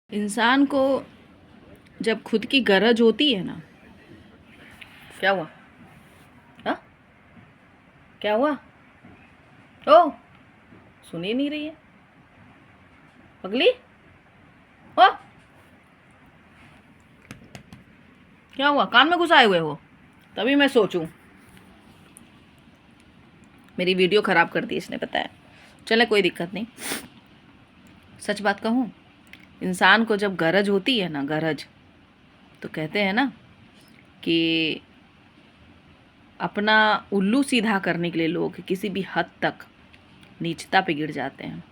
इंसान को जब खुद की गरज होती है ना। क्या हुआ? हाँ, क्या हुआ? ओ, सुन ही नहीं रही है पगली। ओ, क्या हुआ? कान में घुसाए हुए हो? तभी मैं सोचूं मेरी वीडियो खराब कर दी इसने, पता है। चले, कोई दिक्कत नहीं। सच बात कहूँ, इंसान को जब गरज होती है ना, गरज, तो कहते हैं ना कि अपना उल्लू सीधा करने के लिए लोग किसी भी हद तक नीचता पे गिर जाते हैं,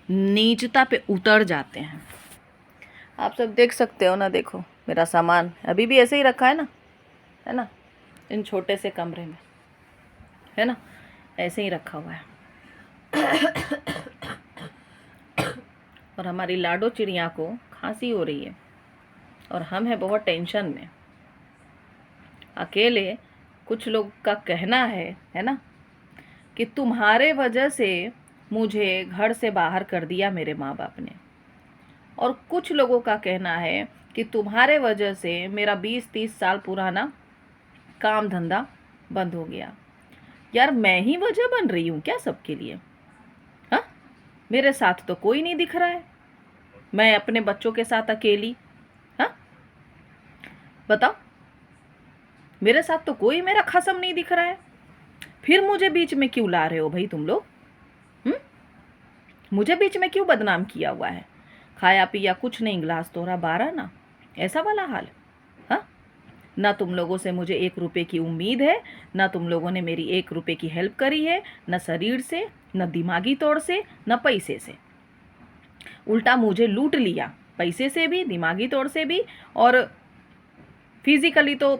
नीचता पे उतर जाते हैं। आप सब देख सकते हो ना, देखो मेरा सामान अभी भी ऐसे ही रखा है ना, इन छोटे से कमरे में, है ना, ऐसे ही रखा हुआ है। और हमारी लाडो चिड़िया को खांसी हो रही है और हम हैं बहुत टेंशन में, अकेले। कुछ लोग का कहना है ना, कि तुम्हारे वजह से मुझे घर से बाहर कर दिया मेरे माँ बाप ने। और कुछ लोगों का कहना है कि तुम्हारे वजह से मेरा 20-30 साल पुराना काम धंधा बंद हो गया। यार, मैं ही वजह बन रही हूँ क्या सबके लिए? हाँ, मेरे साथ तो कोई नहीं दिख रहा है, मैं अपने बच्चों के साथ अकेली। हाँ, बताओ, मेरे साथ तो कोई मेरा खसम नहीं दिख रहा है, फिर मुझे बीच में क्यों ला रहे हो भाई तुम लोग? मुझे बीच में क्यों बदनाम किया हुआ है? खाया पिया कुछ नहीं, गिलास तोड़ा 12 ना, ऐसा वाला हाल। हाँ, ना तुम लोगों से मुझे 1 रुपए की उम्मीद है, ना तुम लोगों ने मेरी 1 रुपए की हेल्प करी है, न शरीर से, न दिमागी तौर से, न पैसे से। उल्टा मुझे लूट लिया, पैसे से भी, दिमागी तौर से भी, और फिजिकली तो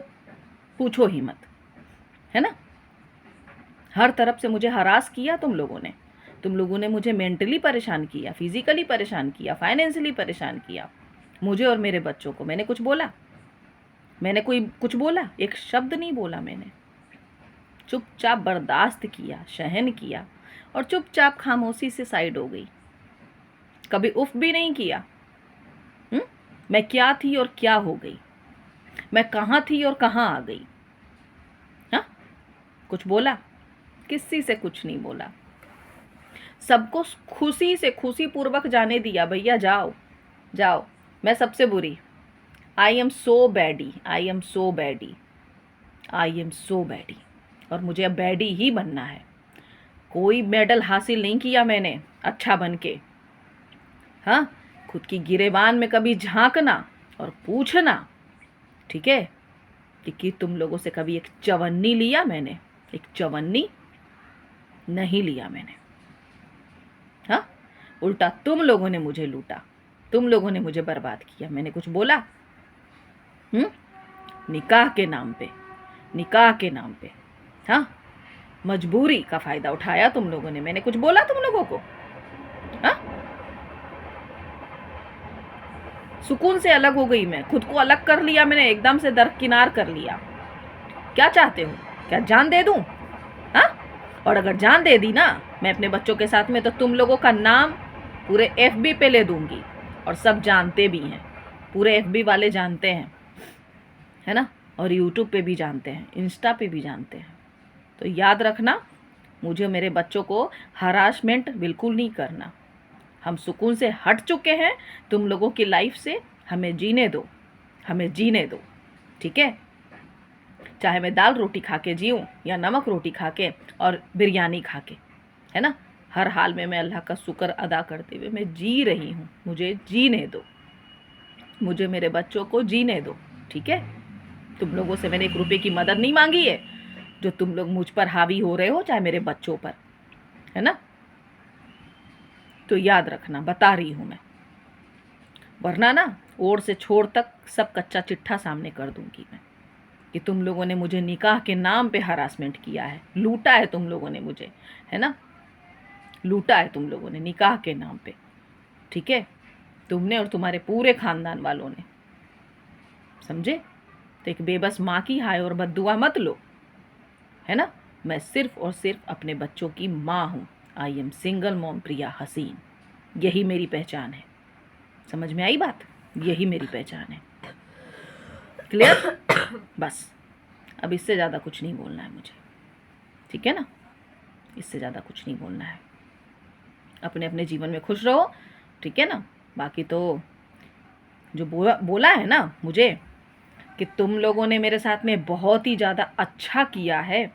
पूछो ही मत, है ना। हर तरफ से मुझे हरास किया तुम लोगों ने। तुम लोगों ने मुझे मेंटली परेशान किया, फिजिकली परेशान किया, फाइनेंशियली परेशान किया, मुझे और मेरे बच्चों को। मैंने कुछ बोला? मैंने कोई कुछ बोला? एक शब्द नहीं बोला मैंने। चुपचाप बर्दाश्त किया, सहन किया, और चुपचाप खामोशी से साइड हो गई। कभी उफ भी नहीं किया। मैं क्या थी और क्या हो गई, मैं कहाँ थी और कहाँ आ गई। हाँ, कुछ बोला? किसी से कुछ नहीं बोला। सबको खुशी से, खुशी पूर्वक जाने दिया। भैया जाओ जाओ, मैं सबसे बुरी। I am so baddie, I am so baddie, I am so baddie. और मुझे अब बैडी ही बनना है। कोई मेडल हासिल नहीं किया मैंने अच्छा बन के। हाँ, खुद की गिरेबान में कभी झांकना और पूछना, ठीक है, कि तुम लोगों से कभी एक चवन्नी लिया मैंने? एक चवन्नी नहीं लिया मैंने। हाँ, उल्टा तुम लोगों ने मुझे लूटा, तुम लोगों ने मुझे बर्बाद किया। मैंने कुछ बोला? निकाह के नाम पे, निकाह के नाम पे, हाँ, मजबूरी का फायदा उठाया तुम लोगों ने। मैंने कुछ बोला तुम लोगों को? हाँ, सुकून से अलग हो गई मैं, खुद को अलग कर लिया मैंने, एकदम से दरकिनार कर लिया। क्या चाहते हो? क्या जान दे दूं? हाँ, और अगर जान दे दी ना मैं अपने बच्चों के साथ में, तो तुम लोगों का नाम पूरे FB पे ले दूंगी। और सब जानते भी हैं, पूरे FB वाले जानते हैं, है ना, और YouTube पे भी जानते हैं, इंस्टा पे भी जानते हैं। तो याद रखना, मुझे, मेरे बच्चों को हरासमेंट बिल्कुल नहीं करना। हम सुकून से हट चुके हैं तुम लोगों की लाइफ से। हमें जीने दो, हमें जीने दो, ठीक है। चाहे मैं दाल रोटी खा के जीऊँ या नमक रोटी खा के और बिरयानी खा के, है ना, हर हाल में मैं अल्लाह का शुक्र अदा करते हुए मैं जी रही हूँ। मुझे जीने दो, मुझे मेरे बच्चों को जीने दो, ठीक है। तुम लोगों से मैंने 1 रुपए की मदद नहीं मांगी है, जो तुम लोग मुझ पर हावी हो रहे हो, चाहे मेरे बच्चों पर, है ना। तो याद रखना, बता रही हूँ मैं, वरना ना ओर से छोर तक सब कच्चा चिट्ठा सामने कर दूंगी मैं, कि तुम लोगों ने मुझे निकाह के नाम पे हरासमेंट किया है, लूटा है तुम लोगों ने मुझे, है ना, लूटा है तुम लोगों ने निकाह के नाम पे, ठीक है। तुमने और तुम्हारे पूरे खानदान वालों ने, समझे। तो एक बेबस माँ की हाय और बद्दुआ मत लो, है ना। मैं सिर्फ और सिर्फ अपने बच्चों की माँ हूँ। आई एम सिंगल मॉम प्रिया हसीन, यही मेरी पहचान है। समझ में आई बात? यही मेरी पहचान है। क्लियर? बस अब इससे ज़्यादा कुछ नहीं बोलना है मुझे, ठीक है ना? इससे ज़्यादा कुछ नहीं बोलना है। अपने अपने जीवन में खुश रहो, ठीक है ना? बाकी तो जो बोला है ना मुझे कि तुम लोगों ने मेरे साथ में बहुत ही ज़्यादा अच्छा किया है,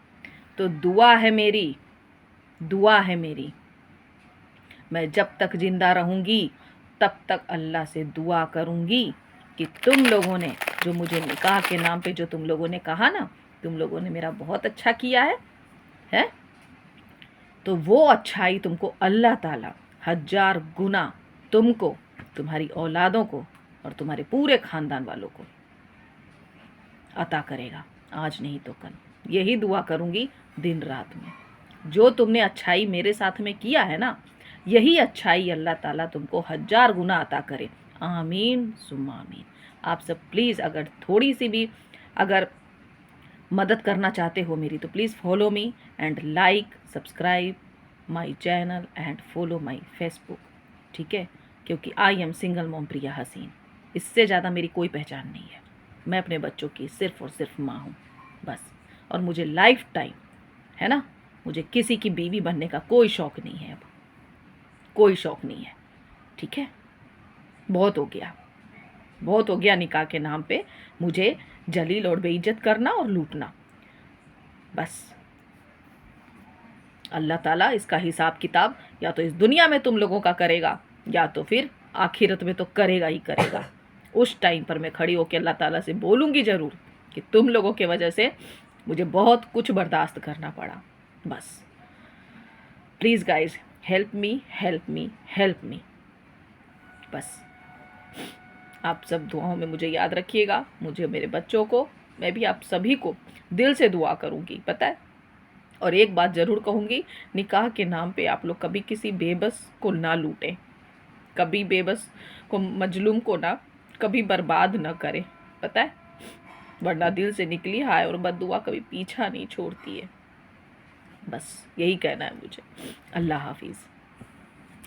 तो दुआ है मेरी, दुआ है मेरी, मैं जब तक जिंदा रहूँगी तब तक अल्लाह से दुआ करूँगी कि तुम लोगों ने जो मुझे निकाह के नाम पे जो तुम लोगों ने कहा ना, तुम लोगों ने मेरा बहुत अच्छा किया है? तो वो अच्छाई तुमको अल्लाह ताला 1000 गुना तुमको, तुम्हारी औलादों को और तुम्हारे पूरे खानदान वालों को अता करेगा, आज नहीं तो कल। यही दुआ करूँगी दिन रात में। जो तुमने अच्छाई मेरे साथ में किया है ना, यही अच्छाई अल्लाह ताला तुमको 1000 गुना अता करे। आमीन सुम्मा आमीन। आप सब प्लीज़ अगर थोड़ी सी भी अगर मदद करना चाहते हो मेरी, तो please follow me and like subscribe my channel and follow my Facebook, ठीक है? क्योंकि आई एम सिंगल मॉम प्रिया हसीन। इससे ज़्यादा मेरी कोई पहचान नहीं है। मैं अपने बच्चों की सिर्फ़ और सिर्फ माँ हूँ, बस। और मुझे लाइफ टाइम, है ना, मुझे किसी की बीवी बनने का कोई शौक़ नहीं है, अब कोई शौक़ नहीं है, ठीक है? बहुत हो गया, बहुत हो गया निकाह के नाम पे मुझे जलील और बेइज्जत करना और लूटना। बस अल्लाह ताला इसका हिसाब किताब या तो इस दुनिया में तुम लोगों का करेगा, या तो फिर आखिरत में तो करेगा ही करेगा। उस टाइम पर मैं खड़ी होकर अल्लाह ताला से बोलूँगी ज़रूर कि तुम लोगों की वजह से मुझे बहुत कुछ बर्दाश्त करना पड़ा। बस please guys help me, help me, help me. बस आप सब दुआओं में मुझे याद रखिएगा, मुझे, मेरे बच्चों को, मैं भी आप सभी को दिल से दुआ करूँगी, पता है? और एक बात ज़रूर कहूँगी, निकाह के नाम पे आप लोग कभी किसी बेबस को ना लूटें, कभी बेबस को, मजलूम को ना कभी बर्बाद ना करें, पता है? वरना दिल से निकली हाय और बद्दुआ कभी पीछा नहीं छोड़ती है। बस यही कहना है मुझे। अल्लाह हाफिज़।